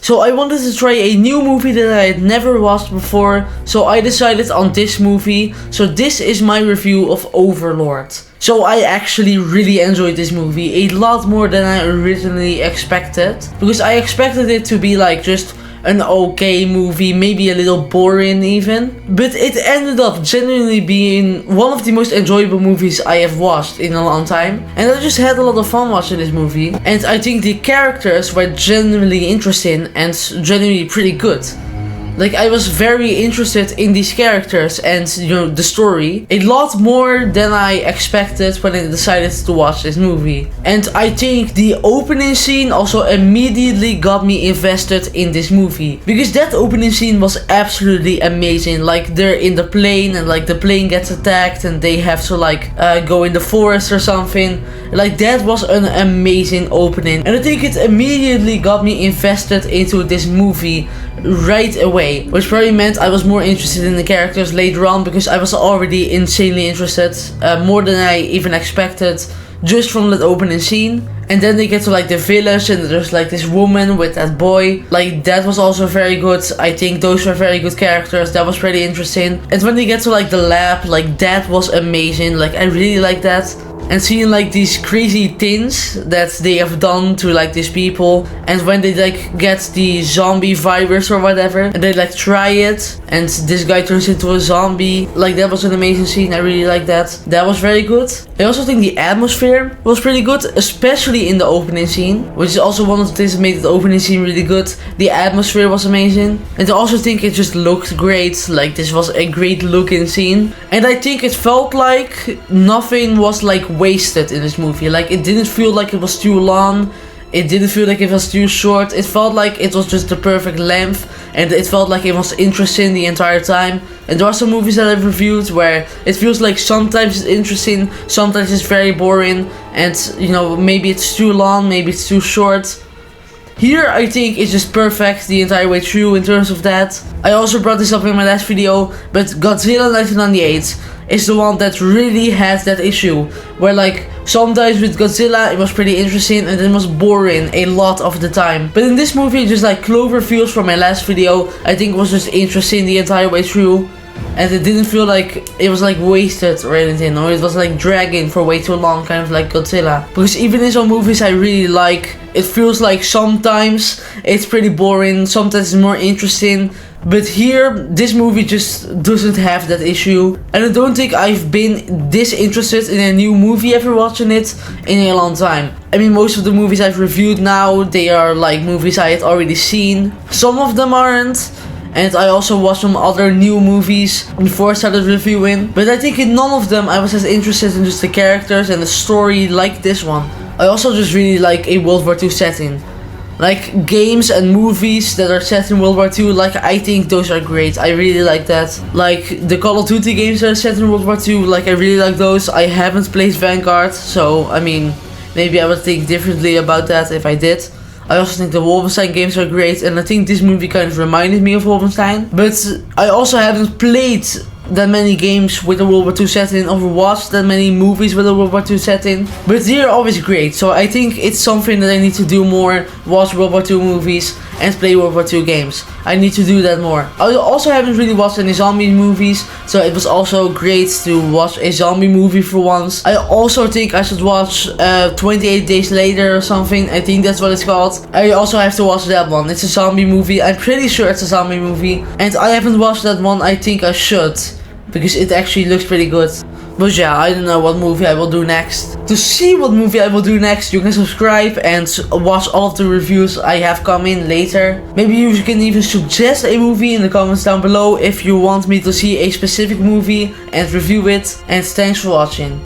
So I wanted to try a new movie that I had never watched before, so I decided on this movie. So this is my review of Overlord. So I actually really enjoyed this movie, a lot more than I originally expected. Because I expected it to be like just an okay movie, maybe a little boring even. But it ended up genuinely being one of the most enjoyable movies I have watched in a long time. And I just had a lot of fun watching this movie. And I think the characters were genuinely interesting and genuinely pretty good. Like, I was very interested in these characters and, you know, the story. A lot more than I expected when I decided to watch this movie. And I think the opening scene also immediately got me invested in this movie. Because that opening scene was absolutely amazing. Like, they're in the plane and, like, the plane gets attacked and they have to, like, go in the forest or something. Like, that was an amazing opening. And I think it immediately got me invested into this movie right away, which probably meant I was more interested in the characters later on, because I was already insanely interested, more than I even expected, just from that opening scene. And then they get to like the village and there's like this woman with that boy. Like, that was also very good. I think those were very good characters. That was pretty interesting. And when they get to like the lab, like, that was amazing. Like, I really like that. And seeing like these crazy things that they have done to like these people, and when they like get the zombie virus or whatever and they like try it and this guy turns into a zombie, like, that was an amazing scene. I really like that. That was very good. I also think the atmosphere was pretty good, especially in the opening scene, which is also one of the things that made the opening scene really good. The atmosphere was amazing, and I also think it just looked great. Like, this was a great looking scene, and I think it felt like nothing was like wasted in this movie. Like, it didn't feel like it was too long. It didn't feel like it was too short. It felt like it was just the perfect length, and it felt like it was interesting the entire time. And there are some movies that I've reviewed where it feels like sometimes it's interesting, sometimes it's very boring, and, you know, maybe it's too long, maybe it's too short. Here, I think it's just perfect the entire way through in terms of that. I also brought this up in my last video, but Godzilla 1998 is the one that really has that issue. Where, like, sometimes with Godzilla it was pretty interesting and it was boring a lot of the time. But in this movie, just like Cloverfield from my last video, I think it was just interesting the entire way through. And it didn't feel like it was like wasted or anything, or it was like dragging for way too long, kind of like Godzilla. Because even in some movies I really like, it feels like sometimes it's pretty boring, sometimes it's more interesting. But here, this movie just doesn't have that issue. And I don't think I've been this interested in a new movie after watching it in a long time. I mean, most of the movies I've reviewed now, they are like movies I had already seen. Some of them aren't. And I also watched some other new movies before I started reviewing. But I think in none of them I was as interested in just the characters and the story like this one. I also just really like a World War II setting. Like, games and movies that are set in World War II, like, I think those are great. I really like that. Like, the Call of Duty games that are set in World War II, like, I really like those. I haven't played Vanguard, so, I mean, maybe I would think differently about that if I did. I also think the Wolfenstein games are great, and I think this movie kind of reminded me of Wolfenstein. But I also haven't played that many games with a World War II setting, or watched that many movies with a World War II setting. But they're always great, so I think it's something that I need to do more. Watch World War II movies and play World War II games. I need to do that more. I also haven't really watched any zombie movies, so it was also great to watch a zombie movie for once. I also think I should watch 28 Days Later or something. I think that's what it's called. I also have to watch that one. It's a zombie movie. I'm pretty sure it's a zombie movie. And I haven't watched that one. I think I should, because it actually looks pretty good. But yeah, I don't know what movie I will do next. To see what movie I will do next, you can subscribe and watch all of the reviews I have coming later. Maybe you can even suggest a movie in the comments down below if you want me to see a specific movie and review it. And thanks for watching.